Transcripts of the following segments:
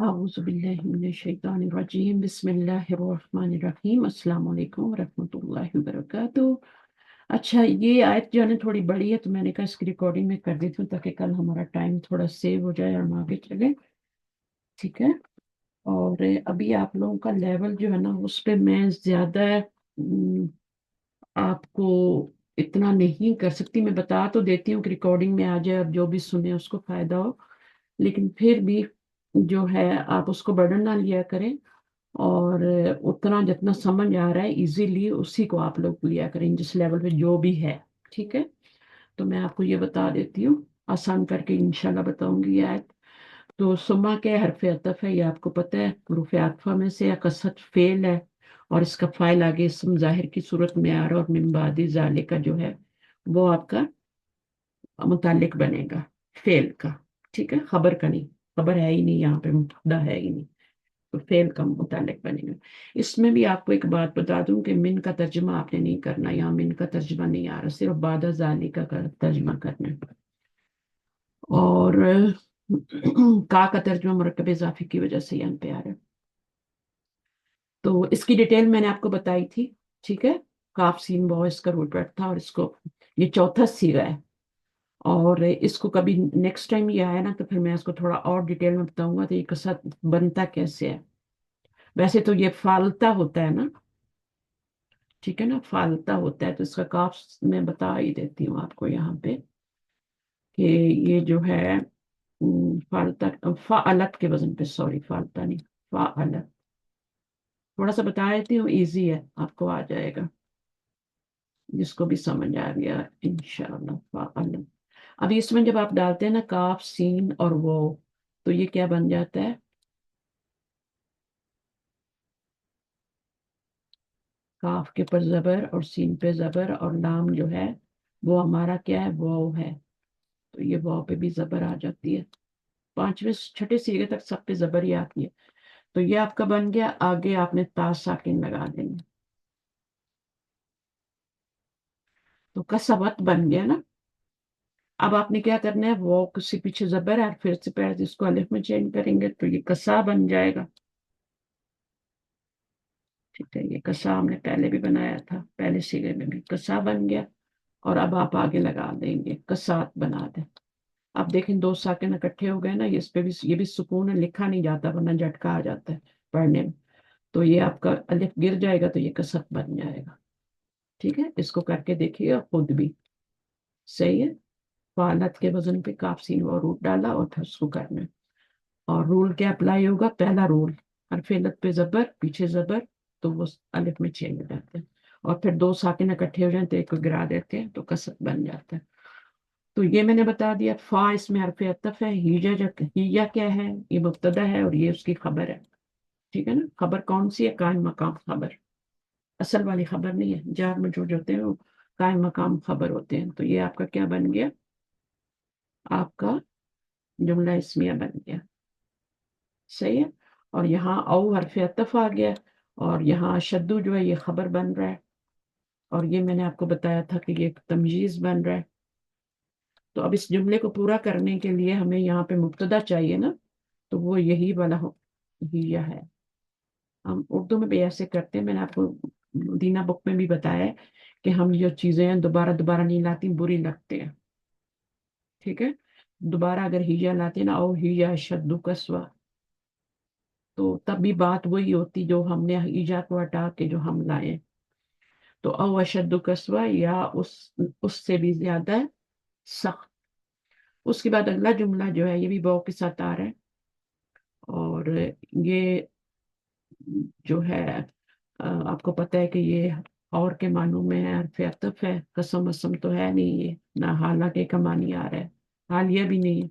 औज़ुबिल्लाहिमिनश्शैतानिर्रजीम बिस्मिल्लाहिर्रहमानिर्रहीम अस्सलाम वालेकुम वरहमतुल्लाहि वबरकातुहू। अच्छा, ये आयत जो है ना थोड़ी बड़ी है, तो मैंने कहा इसकी रिकॉर्डिंग में कर देती हूँ ताकि कल हमारा टाइम थोड़ा सेव हो जाए और हम आगे चले। ठीक है। और अभी आप लोगों का लेवल जो है ना उस पे मैं ज़्यादा आपको इतना नहीं कर सकती। मैं बता तो देती हूँ कि रिकॉर्डिंग में आ जाए और जो भी सुने उसको फायदा हो, लेकिन फिर भी जो है आप उसको बर्डन ना लिया करें। और उतना जितना समझ आ रहा है इजीली उसी को आप लोग लिया करें, जिस लेवल पे जो भी है। ठीक है। तो मैं आपको ये बता देती हूँ, आसान करके इंशाल्लाह बताऊंगी ये आयत। तो सुमा के हरफ अतफ है, ये आपको पता है, हुरूफ आतफा में से, या कसरत फेल है और इसका फाइल आगे इसम जाहिर की सूरत में आ रहा है, और मिन बादी जाले का जो है वो आपका मुतालिक बनेगा फेल का। ठीक है, खबर का नहीं, खबर है ही नहीं यहाँ पे, मुबतदा है ही नहीं, तो फेल का मुतालिक बनेगा। इसमें भी आपको एक बात बता दूं कि मिन का तर्जुमा आपने नहीं करना, यहाँ मिन का तर्जुमा नहीं आ रहा, सिर्फ बादा जालिका का तर्जुमा करना है। और का तर्जुमा मुरक्कब इजाफी की वजह से यहाँ पे आ रहा है। तो इसकी डिटेल मैंने आपको बताई थी। ठीक है। काफ सीन वो इसका रूट वर्ड था, और इसको ये चौथा सीगा है। और इसको कभी नेक्स्ट टाइम ये आया ना तो फिर मैं इसको थोड़ा और डिटेल में बताऊंगा तो ये कसरत बनता कैसे है। वैसे तो ये फालता होता है ना, ठीक है ना, फालता होता है, तो इसका काफ मैं बता ही देती हूँ आपको यहाँ पे कि ये जो है फालता, फा अलग के वजन पे, सॉरी फालता नहीं, फा अलग। थोड़ा सा बता देती हूँ, इजी है, आपको आ जाएगा, जिसको भी समझ आ गया इंशाल्लाह। फा अलग। अब इसमें जब आप डालते हैं ना काफ सीन और वो, तो ये क्या बन जाता है, काफ के ऊपर जबर और सीन पे जबर, और नाम जो है वो हमारा क्या है, वो है, तो ये वाव पे भी जबर आ जाती है। पांचवें छठे सीगे तक सब पे जबर ही आती है। तो ये आपका बन गया, आगे आपने ता साकिन लगा देंगे, तो कसवत बन गया ना। अब आपने क्या करना है, वो किसी पीछे जबर है, फिर से पैर इसको अलिफ में चेंज करेंगे तो ये कसा बन जाएगा। ठीक है, ये कसा हमने पहले भी बनाया था, पहले सीगे में भी कसा बन गया। और अब आप आगे लगा देंगे, कसात बना दें। अब देखें दो साकिन इकट्ठे हो गए ना, इस पे भी, ये भी सुकून है, लिखा नहीं जाता वरना झटका आ जाता है पढ़ने में। तो ये आपका अलिफ गिर जाएगा तो ये कसक बन जाएगा। ठीक है, इसको करके देखिए खुद भी, सही है। फालत के वजन पे काफ सीन और रूट डाला और फिर उसको करना है। और रूल क्या अप्लाई होगा, पहला रूल, हरफिलत पे जबर पीछे जबर, तो वो अलिफ में चेंज हो जाते हैं। और फिर दो साकिन इकट्ठे हो जाए तो एक को गिरा देते हैं तो कसक बन जाता है। तो ये मैंने बता दिया। फा इसमें हरफ अतफ है, हीजा जो, हीजा क्या है, ये मुब्तदा है और ये उसकी खबर है। ठीक है ना, खबर कौन सी है, कायम मकाम खबर, असल वाली खबर नहीं है। जार मजरूर जो होते हैं वो कायम मकाम खबर होते हैं। तो ये आपका क्या बन गया, आपका जुमला इस्मिया बन गया, सही है। और यहाँ औ हरफ अतफ आ गया, और यहाँ शद्दू जो है ये खबर बन रहा है, और ये मैंने आपको बताया था कि ये एक तमयीज बन रहा है। तो अब इस जुमले को पूरा करने के लिए हमें यहाँ पे मुब्तदा चाहिए ना, तो वो यही वाला हिया है। हम उर्दू में भी ऐसे करते हैं, मैंने आपको दीना बुक में भी बताया है कि हम जो चीजें हैं दोबारा दोबारा नहीं लाती, बुरी लगती हैं। ठीक है, दोबारा अगर हिया लाते हैं ना, ओ हिया शद्दू कसवा, तो तब भी बात वही होती जो हमने हिजा को हटा के जो हम लाए। तो औ अशद्दु कसवा, या उससे भी ज्यादा सख्त। उसके बाद अगला जुमला जो है ये भी वाव के साथ आ रहा है, और ये जो है आपको पता है कि ये और के मानों में है, हरफ अतफ है, कसम वसम तो है नहीं ये, ना हालांकि का मानी आ रहा है, हालिया भी नहीं है।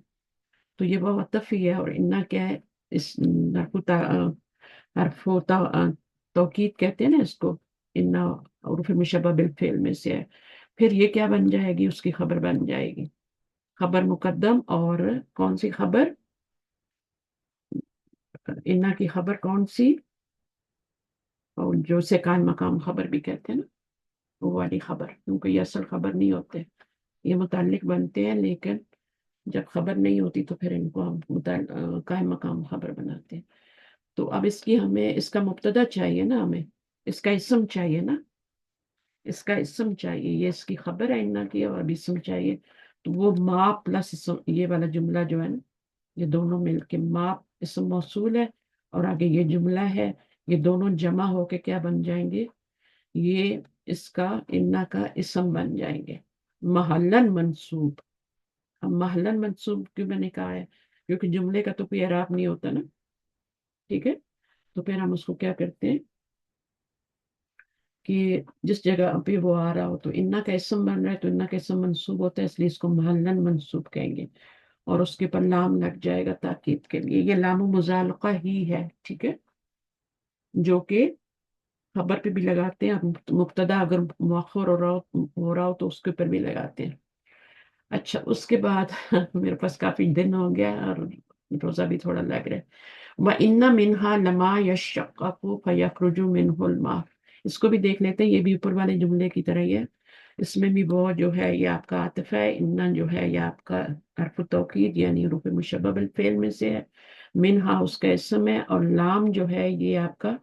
तो ये वाव अतफ ही है, और इन्ना क्या है, इस हरफ तौकीद कहते हैं ना इसको, इन्ना और फिर मुशब्बह बिल फेल में से है। फिर ये क्या बन जाएगी, उसकी खबर बन जाएगी, खबर मुकद्दम। और कौन सी खबर, इन्ना की खबर कौन सी, और जो से कायम मकाम खबर भी कहते हैं ना, वो वाली खबर, क्योंकि ये असल खबर नहीं होते, ये मुताल्लिक बनते हैं, लेकिन جب خبر نہیں ہوتی تو پھر ان کو ہم قائم مقام خبر بناتے ہیں. تو اب ہمیں اس کا مبتدا چاہیے نا، ہمیں اس کا اسم چاہیے نا، اس کا اسم چاہیے. یہ اس کی خبر ہے انا کی، اور اب اسم چاہیے. تو وہ ما پلس اسم، یہ والا جملہ جو ہے نا، یہ دونوں مل کے ما اسم موصول ہے، اور آگے یہ جملہ ہے. یہ دونوں جمع ہو کے کیا بن جائیں گے؟ یہ اس کا انا کا اسم بن جائیں گے، محلن منصوب. اب محلن منصوب کیوں میں نے کہا ہے؟ کیونکہ جملے کا تو کوئی اعراب نہیں ہوتا نا. ٹھیک ہے، تو پھر ہم اس کو کیا کرتے ہیں کہ جس جگہ پہ وہ آ رہا ہو تو انا کا اسم بن رہا ہے، تو انا کا اسم منصوب ہوتا ہے، اس لیے اس کو محلن منصوب کہیں گے. اور اس کے پر لام لگ جائے گا تاکید کے لیے. یہ لام مزالقہ ہی ہے، ٹھیک ہے، جو کہ خبر پہ بھی لگاتے ہیں، اور مبتدا اگر مؤخر ہو رہا ہو تو اس کے اوپر بھی لگاتے ہیں. اچھا، اس کے بعد میرے پاس کافی دن ہو گیا اور روزہ بھی تھوڑا لگ رہا ہے. وَإِنَّ مِنْهَا لَمَا يَشَّقَّقُ فَيَخْرُجُ مِنْهُ الْمَاءُ. اس کو بھی دیکھ لیتے ہیں، یہ بھی اوپر والے جملے کی طرح ہی ہے. اس میں بھی وہ جو ہے یہ آپ کا عاطف ہے، انّا جو ہے یہ آپ کا حرف توکید یعنی حروف مشبہ بالفعل میں سے ہے. منہا اس کا اسم ہے، اور لام جو ہے یہ آپ کا،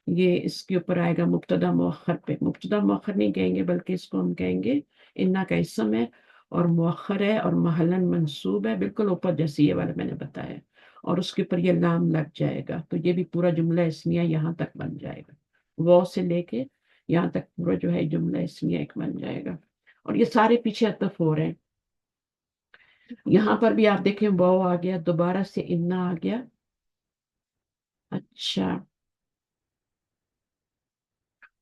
یہ اس کے اوپر آئے گا مبتدا مؤخر پہ. مبتدا مؤخر نہیں کہیں گے بلکہ اس کو ہم کہیں گے انا کا اسم ہے اور مؤخر ہے اور محلن منصوب ہے، بالکل اوپر جیسے یہ والا میں نے بتایا. اور اس کے اوپر یہ لام لگ جائے گا، تو یہ بھی پورا جملہ اسمیہ یہاں تک بن جائے گا. وہ سے لے کے یہاں تک پورا جو ہے جملہ اسمیہ ایک بن جائے گا. اور یہ سارے پیچھے عطف ہو رہے ہیں. یہاں پر بھی آپ دیکھیں واو آ گیا، دوبارہ سے انا آ گیا. اچھا،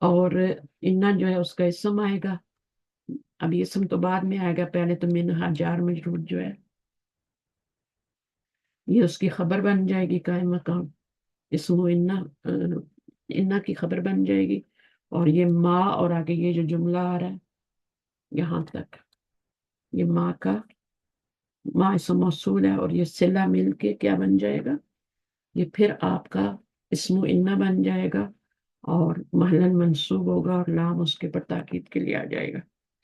اور انا جو ہے اس کا اسم آئے گا. اب یہ اسم تو بعد میں آئے گا، پہلے تو منہا جار مجرور جو ہے یہ اس کی خبر بن جائے گی قائم مقام. اسم انا کی خبر بن جائے گی. اور یہ ما اور آگے یہ جو جملہ آ رہا ہے یہاں تک، یہ ما کا ما اسم موصول ہے، اور یہ صلہ مل کے کیا بن جائے گا؟ یہ پھر آپ کا اسم انا بن جائے گا، اور محلن منصوب ہوگا، اور لام اس کے پر تاکید کے لیے آ جائے گا.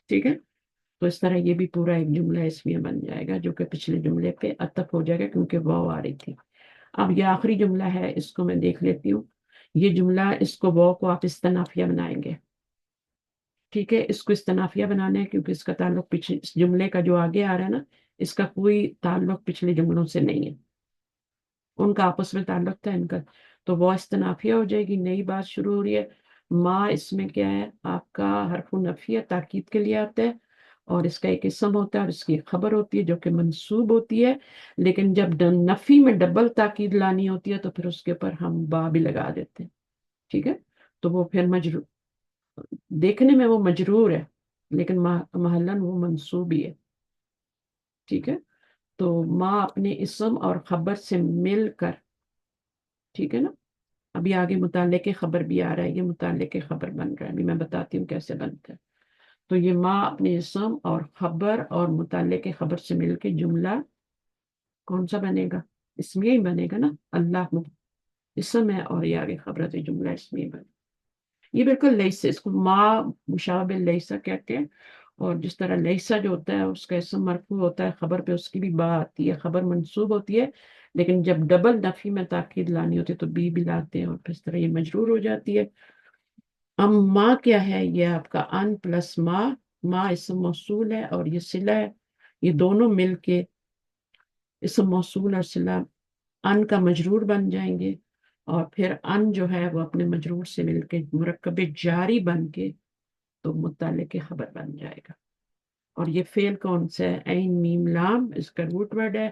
ٹھیک ہے، تو اس طرح یہ بھی پورا ایک جملہ اسمیہ بن جائے گا، جو کہ پچھلے جملے پہ عطف ہو جائے گا کیونکہ واو آ رہی تھی. اب یہ آخری جملہ ہے، اس کو میں دیکھ لیتی ہوں. یہ جملہ، اس کو واو کو آپ استنافیہ بنائیں گے. ٹھیک ہے، اس کو استنافیہ بنانا ہے کیونکہ اس کا تعلق پچھلے اس جملے کا جو آگے آ رہا ہے نا، اس کا کوئی تعلق پچھلے جملوں سے نہیں ہے. ان کا آپس میں تعلق تھا ان کا، تو وہ استنافیہ ہو جائے گی. نئی بات شروع ہو رہی ہے. ما اس میں کیا ہے؟ آپ کا حرف نفیہ تاکید کے لیے آتا ہے، اور اس کا ایک اسم ہوتا ہے اور اس کی خبر ہوتی ہے جو کہ منصوب ہوتی ہے. لیکن جب نفی میں ڈبل تاکید لانی ہوتی ہے تو پھر اس کے اوپر ہم با بھی لگا دیتے ہیں. ٹھیک ہے، تو وہ پھر دیکھنے میں وہ مجرور ہے لیکن محلن وہ منصوب ہی ہے. ٹھیک ہے، تو ما اپنے اسم اور خبر سے مل کر، ٹھیک ہے نا. ابھی آگے متعلق خبر بھی آ رہا ہے، یہ متعلق خبر بن رہا ہے، ابھی میں بتاتی ہوں کیسے بنتا ہے. تو یہ ما اپنے اسم اور خبر اور متعلق خبر سے مل کے جملہ کون سا بنے گا؟ اسمیہ ہی بنے گا نا. اللہ اسم ہے اور یہ آگے خبر ہے، جملہ اسمیہ بنے. یہ بالکل لیسا، اس کو ما مشابہ لیسا کہتے ہیں. اور جس طرح لیسا جو ہوتا ہے اس کا اسم مرفوع ہوتا ہے، خبر پہ اس کی بھی با آتی ہے، خبر منصوب ہوتی ہے. لیکن جب ڈبل نفی میں تاکید لانی ہوتی ہے تو بھی لاتے ہیں، اور پھر اس طرح یہ مجرور ہو جاتی ہے. اب ما کیا ہے؟ یہ آپ کا ان پلس ما اسم موصول ہے اور یہ صلہ ہے. یہ دونوں مل کے اسم موصول اور صلہ ان کا مجرور بن جائیں گے، اور پھر ان جو ہے وہ اپنے مجرور سے مل کے مرکب جاری بن کے تو متعلق خبر بن جائے گا. اور یہ فعل کون سا ہے؟ عین میم لام، اس کا روٹ ورڈ ہے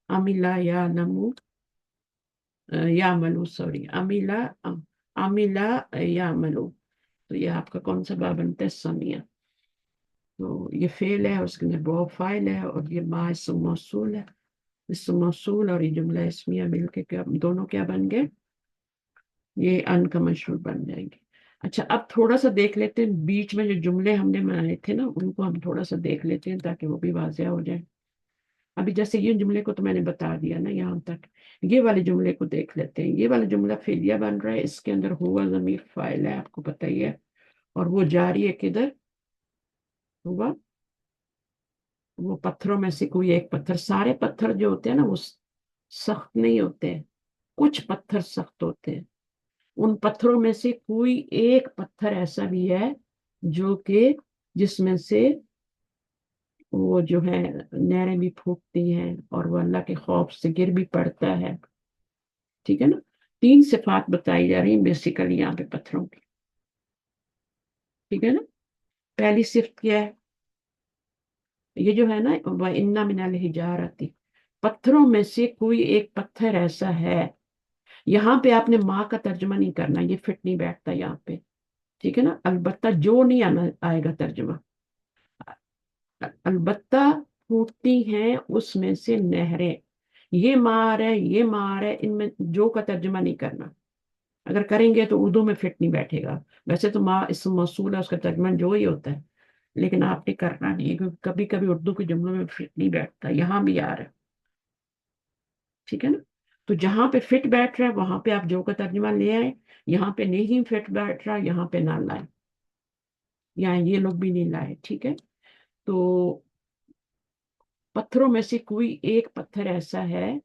عملا یا نمو یا ملو، سوری عملا یا ملو. تو یہ آپ کا کون سا باب بنتا ہے؟ سمیہ. تو یہ فعل ہے اور اس کے اندر وہ فاعل ہے، اور یہ ما اسم موصول ہے. اسم موصول اور یہ جملہ اسمیہ مل کے دونوں کیا بن گئے؟ یہ ان کا مشہور بن جائیں گے. اچھا، اب تھوڑا سا دیکھ لیتے ہیں بیچ میں جو جملے ہم نے بنائے تھے نا، ان کو ہم تھوڑا سا دیکھ لیتے ہیں تاکہ وہ بھی واضح ہو جائے. ابھی جیسے یہ جملے کو تو میں نے بتا دیا نا یہاں تک. یہ والے جملے کو دیکھ لیتے ہیں. یہ والا جملہ فعلیہ بن رہا ہے، اس کے اندر ہوا ضمیر فاعل ہے، آپ کو پتہ ہی ہے، اور وہ جاری ہے کدھر؟ ہوا वो पत्थरों में से कोई एक पत्थर, सारे पत्थर जो होते हैं ना वो सख्त नहीं होते हैं, कुछ पत्थर सख्त होते हैं। उन पत्थरों में से कोई एक पत्थर ऐसा भी है जो कि जिसमें से वो जो है नहरें भी फूटती हैं और वो अल्लाह के खौफ से गिर भी पड़ता है। ठीक है ना। 3 सिफात बताई जा रही है बेसिकली यहाँ पे पत्थरों की। ठीक है ना। पहली सिफ्त क्या है, ये जो है ना, व इन्ना मिनल हिजारती, पत्थरों में से कोई एक पत्थर ऐसा है। यहाँ पे आपने माँ का तर्जुमा नहीं करना, ये फिट नहीं बैठता यहाँ पे। ठीक है ना। अलबत्ता जो नहीं आना आएगा तर्जुमा, अलबत्ता फूटती हैं उसमें से नहरें, ये मार है ये मार है, इनमें जो का तर्जुमा नहीं करना। अगर करेंगे तो उर्दू में फिट नहीं बैठेगा। वैसे तो माँ इस्म मौसूल है, उसका तर्जुमा जो ही होता है, लेकिन आपने करना नहीं है क्योंकि कभी कभी उर्दू के जुमलों में फिट नहीं बैठता, यहाँ भी आ रहा है। ठीक है ना। तो जहां पे फिट बैठ रहा है वहां पे आप जो का तर्जुमा ले आए, यहाँ पे नहीं फिट बैठ रहा यहाँ पे ना लाए, यहाँ ये लोग भी नहीं लाए। ठीक है। तो पत्थरों में से कोई एक पत्थर ऐसा है,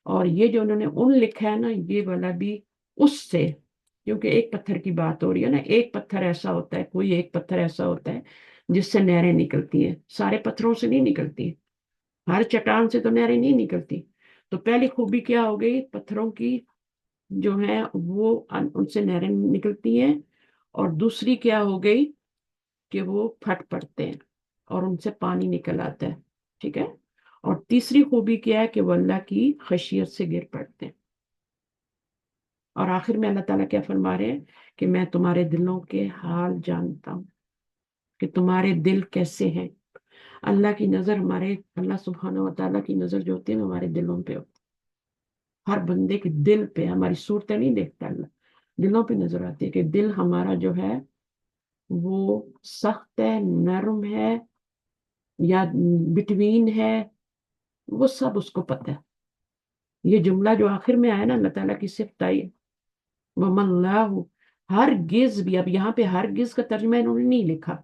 और ये जो उन्होंने उन लिखा है ना, ये वाला भी उससे, क्योंकि एक पत्थर की बात हो रही है ना, एक पत्थर ऐसा होता है, कोई एक पत्थर ऐसा होता है जिससे नहरें निकलती हैं, सारे पत्थरों से नहीं निकलती, हर चट्टान से तो नहरें नहीं निकलती। तो पहली खूबी क्या हो गई, पत्थरों की जो है वो उनसे नहरें निकलती हैं, और दूसरी क्या हो गई कि वो फट पड़ते हैं और उनसे पानी निकल आता है। ठीक है। और तीसरी खूबी क्या है कि वो अल्लाह की खशियत से गिर पड़ते हैं। और आखिर में अल्लाह ताला क्या फरमा रहे हैं कि मैं तुम्हारे दिलों के हाल जानता हूँ, कि तुम्हारे दिल कैसे हैं। अल्लाह की नजर हमारे, अल्लाह सुब्हानहू व तआला की नजर जो होती है ना हमारे दिलों पे होती है, हर बंदे के दिल पे। हमारी सूरतें नहीं देखता अल्लाह, दिलों पे नजर आती है कि दिल हमारा जो है वो सख्त है, नरम है, या बिटवीन है, वो सब उसको पता है। ये जुमला जो आखिर में आया ना, अल्लाह ताला की सिफ्त आई, वमल्लाहु, हर गिज भी, अब यहाँ पे हर गिज का तर्जुमा इन्होंने नहीं लिखा,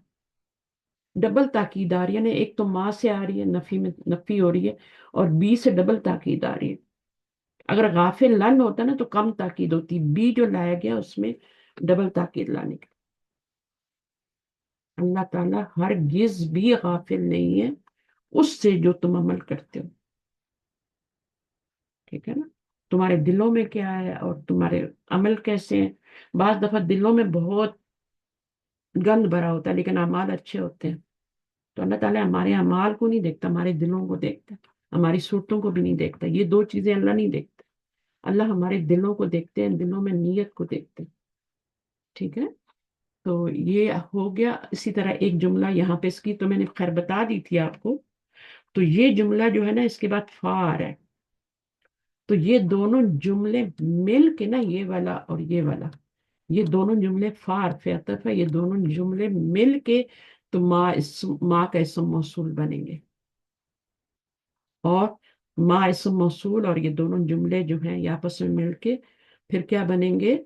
डबल ताकीद आ रही है ना, एक तो माँ से आ रही है, नफी में नफी हो रही है, और बी से डबल ताकीद आ रही है। अगर गाफिल लन होता ना तो कम ताकीद होती, बी जो लाया गया उसमें डबल ताकीद लाने की। अल्लाह ताला हर गिज भी गाफिल नहीं है उससे जो तुम अमल करते हो। ठीक है ना। तुम्हारे दिलों में क्या है और तुम्हारे अमल कैसे हैं। बाज दफा दिलों में बहुत गंद भरा होता है लेकिन अमाल अच्छे होते हैं। तो अल्लाह ताला हमारे अमाल को नहीं देखता, हमारे दिलों को देखता है। हमारी सूरतों को भी नहीं देखता, ये दो चीजें अल्लाह नहीं देखता। अल्लाह हमारे दिलों को देखते हैं, दिलों में नीयत को देखते हैं। ठीक है। तो ये हो गया। इसी तरह एक जुमला यहाँ पे, इसकी तो मैंने खैर बता दी थी आपको। तो ये जुमला जो है ना, इसके बाद फार है। तो ये दोनों जुमले मिल के ना, ये वाला और ये वाला, ये दोनों जुमले फार पे अतफ है, ये दोनों जुमले मिल के तो माँ का इस्म मौसूल बनेंगे। और माँ इस्म मौसूल और ये दोनों जुमले जो हैं ये आपस में मिलके फिर क्या बनेंगे,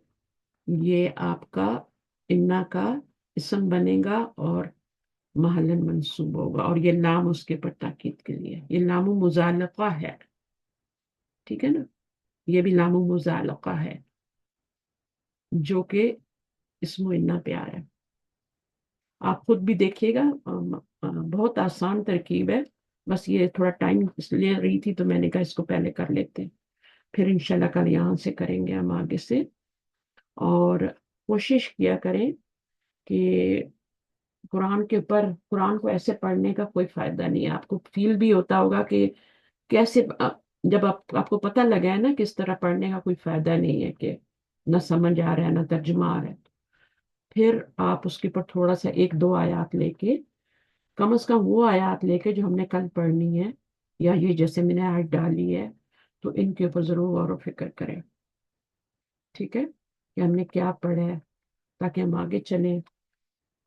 ये आपका इन्ना का इस्म बनेगा और महलन मंसूब होगा, और ये लाम उसके पर ताकीद के लिए, ये लामो मुजालका है। ठीक है ना। ये भी लामो मुजालका है जो कि इस्मो इन्ना पे आ रहा है। आप खुद भी देखिएगा, बहुत आसान तरकीब है। बस ये थोड़ा टाइम इसलिए रही थी तो मैंने कहा इसको पहले कर लेते हैं, फिर इंशाल्लाह कल यहाँ से करेंगे हम आगे से। और कोशिश किया करें कि कुरान के ऊपर, कुरान को ऐसे पढ़ने का कोई फायदा नहीं है। आपको फील भी होता होगा कि कैसे जब आपको पता लगा है ना किस तरह पढ़ने का कोई फायदा नहीं है, कि न समझ आ रहा है ना तर्जुमा आ रहा है, फिर आप उसके ऊपर थोड़ा सा एक दो आयत लेके, कम से कम वो आयत लेके जो हमने कल पढ़नी है, या ये जैसे मैंने आज डाली है, तो इनके ऊपर जरूर गौर व फिक्र करें। ठीक है। कि हमने क्या पढ़ा है, ताकि हम आगे चलें।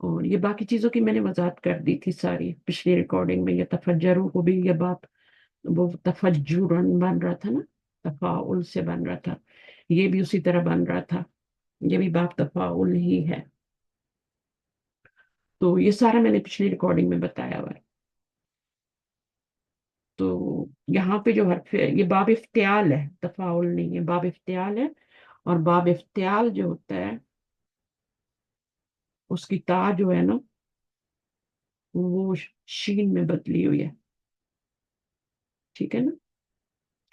और ये बाकी चीजों की मैंने वजाहत कर दी थी सारी पिछली रिकॉर्डिंग में। ये तफज्जरों को भी, ये बात, वो तफज्जुरन बन रहा था ना, तफाउल से बन रहा था, ये भी उसी तरह बन रहा था, ये भी बाप तफाउल ही है। तो ये सारा मैंने पिछली रिकॉर्डिंग में बताया हुआ है। تو यहाँ पे जो हर्फ है ये बाब इफ्तियाल है, तफाउल नहीं है, बाब इफ्तियाल है। और बाब इफ्तियाल जो होता है उसकी ता जो है ना वो शीन में बदली हुई है, ठीक है ना,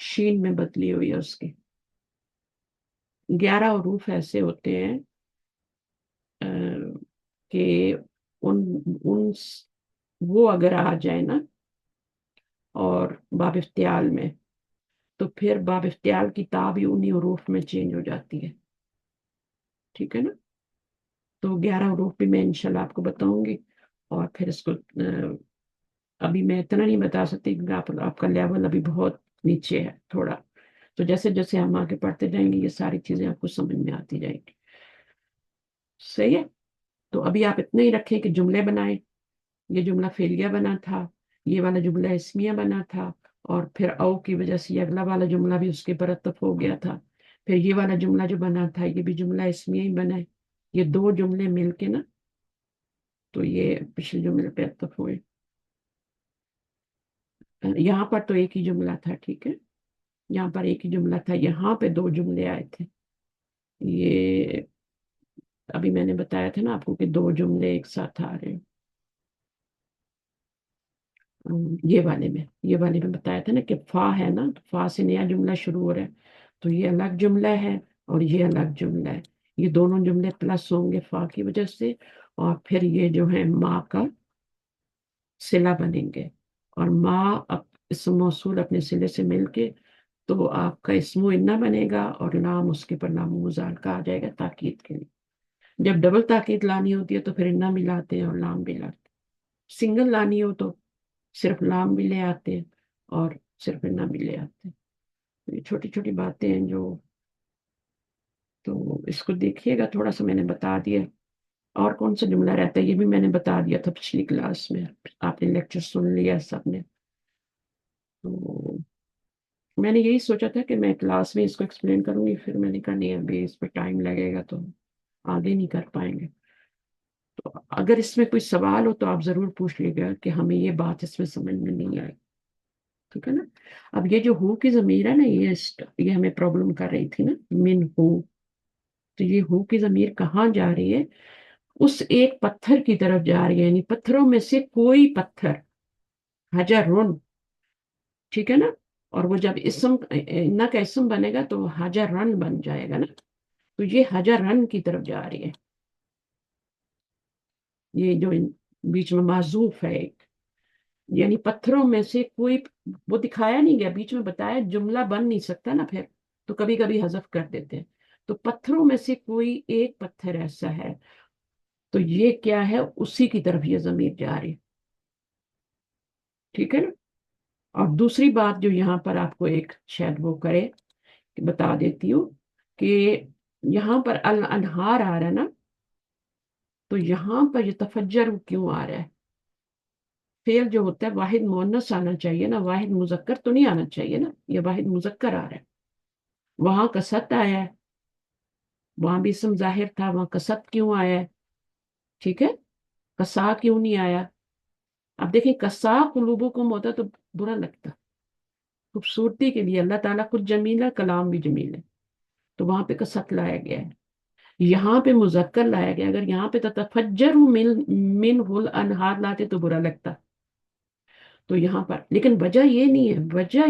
शीन में बदली हुई है उसकी। 11 हरूफ ऐसे होते हैं अ, कि उन उन वो अगर आ जाए ना और बाब इफ्तियाल में, तो फिर बाब इफ्तियाल की ता भी उन्हीं हरूफ में चेंज हो जाती है, ठीक है ना। तो 11 हरूफ भी मैं इंशाल्लाह आपको बताऊंगी। और फिर इसको अभी मैं इतना नहीं बता सकती क्योंकि आपका लेवल अभी बहुत नीचे है थोड़ा। तो जैसे जैसे हम आगे पढ़ते जाएंगे ये सारी चीजें आपको समझ में आती जाएंगी। सही है। तो अभी आप इतना ही रखें कि जुमले बनाएं। ये जुमला फेलिया बना था, ये वाला जुमला इसमिया बना था, और फिर औ की वजह से ये अगला वाला जुमला भी उसके बरतफ हो गया था। फिर ये वाला जुमला जो बना था ये भी जुमला इसमिया ही बना है। ये दो जुमले मिलके ना तो ये पिछले जुमले पे अतफ हुए। यहाँ पर तो एक ही जुमला था, ठीक है, यहाँ पर एक ही जुमला था, यहाँ पे दो जुमले आए थे। ये अभी मैंने बताया था ना आपको कि दो जुमले एक साथ आ रहे हैं। ये वाले में बताया था ना कि फा है ना, तो फा से नया जुमला शुरू हो रहा है, तो ये अलग जुमला है और ये अलग जुमला है। ये दोनों जुमले प्लस होंगे फा की वजह से, और फिर ये जो है माँ का सिला बनेंगे। और माँ इसम मौसूल अपने सिले से मिलके तो आपका इसमो इन्ना बनेगा और नाम उसके पर नाम मुजाल का आ जाएगा ताकीद के लिए। जब डबल ताकीद लानी होती है तो फिर इन्ना मिलाते हैं और लाम भी लाते हैं। सिंगल लानी हो तो सिर्फ लाम भी ले आते हैं और सिर्फ इन्ना भी ले आते हैं। ये छोटी छोटी बातें हैं जो, तो इसको देखिएगा, थोड़ा सा मैंने बता दिया। और कौन सा जुमला रहता है ये भी मैंने बता दिया था पिछली क्लास में, आपने लेक्चर सुन लिया सबने। तो मैंने यही सोचा था कि मैं क्लास में इसको एक्सप्लेन करूंगी, फिर मैंने कहा नहीं अभी इस पर टाइम लगेगा तो आगे नहीं कर पाएंगे। तो अगर इसमें कोई सवाल हो तो आप जरूर पूछ लीजिएगा कि हमें ये बात इसमें समझ में नहीं आई, ठीक है ना। अब ये जो हु की जमीर है ना ये हमें प्रॉब्लम कर रही थी ना, मिन हु। तो ये हु की जमीर कहाँ जा रही है? उस एक पत्थर की तरफ जा रही है, यानी पत्थरों में से कोई पत्थर, हजरुन, ठीक है ना। और वो जब इसम इन्ना का इसम बनेगा तो हजरन बन जाएगा ना, तो ये हजरन की तरफ जा रही है। ये जो बीच में माजूफ है एक, यानी पत्थरों में से कोई, वो दिखाया नहीं गया बीच में, बताया जुमला बन नहीं सकता ना फिर, तो कभी कभी हजफ कर देते हैं। तो पत्थरों में से कोई एक पत्थर ऐसा है, तो ये क्या है, उसी की तरफ ये जमीर जा रही है, ठीक है ना। और दूसरी बात जो यहाँ पर आपको एक शायद वो करे कि बता देती हूँ कि यहाँ पर अल अनहार आ रहा है ना, तो यहाँ पर ये तफज्जर क्यों आ रहा है? फेल जो होता है वाहिद मुअन्नस आना चाहिए ना, वाहिद मुजक्कर तो नहीं आना चाहिए ना, ये वाहिद मुजक्कर आ रहा है। वहां कसत आया है, वहां भी इसम जाहिर था, वहां कसत क्यों आया है? ठीक है, कसा क्यों नहीं आया? अब देखिए कसा कुलूबुकुम होता तो बुरा लगता। खूबसूरती के लिए अल्लाह ताला खुद जमील है, कलाम भी जमील है, तो वहां पे कसत लाया गया है। यहाँ पे मुजक्कर लाया गया, अगर यहाँ पे तफज्जर मिन हुल अनहार लाते तो बुरा लगता। तो यहाँ पर लेकिन वजह ये नहीं है, वजह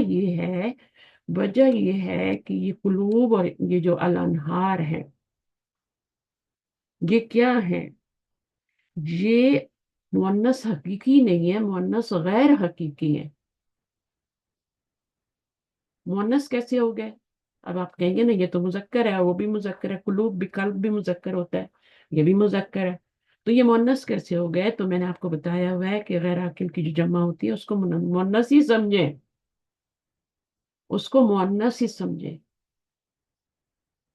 ये है कि ये कुलूब और ये जो अल अनहार है ये क्या है, ये मुअन्नस हकीकी नहीं है, मुअन्नस गैर हकीकी है। मुअन्नस कैसे हो गए? अब आप कहेंगे ना ये तो मुजक्कर है, वो भी मुजक्कर है, कुलूब भी, कल्ब भी मुजक्कर होता है, ये भी मुजक्कर है, तो ये मुअन्नस कैसे हो गए? तो मैंने आपको बताया हुआ है कि गैर आकिल की जो जमा होती है उसको मुअन्नस ही समझे, उसको मुअन्नस ही समझे,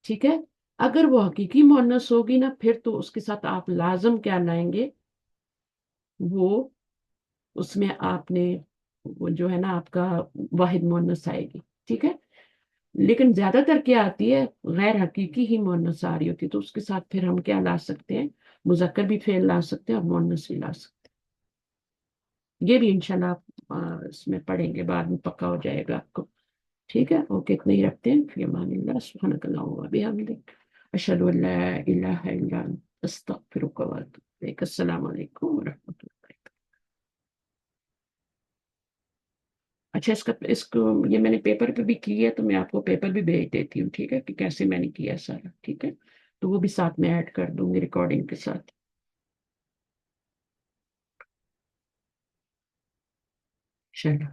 ठीक है। अगर वो हकीकी मुअन्नस होगी ना फिर तो उसके साथ आप लाजम क्या लाएंगे, वो उसमें आपने वो जो है ना आपका वाहिद मुअन्नस आएगी, ठीक है। लेकिन ज्यादातर क्या आती है, गैर हकीकी ही मुअन्नस आ रही होती है, तो उसके साथ फिर हम क्या ला सकते हैं, मुजक्कर भी फेल ला सकते हैं और मुअन्नस भी ला सकते یہ بھی انشاءاللہ اس میں پڑھیں گے، بعد میں پکا ہو جائے گا آپ کو. ٹھیک ہے، اوکے، اتنا ہی رکھتے ہیں. فی امان اللہ، سبحانک اللہم و بحمدک، اشہد ان لا الہ الا انت، استغفرک و اتوب الیک. السلام علیکم ورحمۃ اللہ. اچھا، اس کو یہ میں نے پیپر پہ بھی کی ہے، تو میں آپ کو پیپر بھی بھیج دیتی ہوں، ٹھیک ہے، کہ کیسے میں نے کیا سارا. ٹھیک ہے، تو وہ بھی ساتھ میں ایڈ کر دوں گی ریکارڈنگ کے ساتھ. چلو.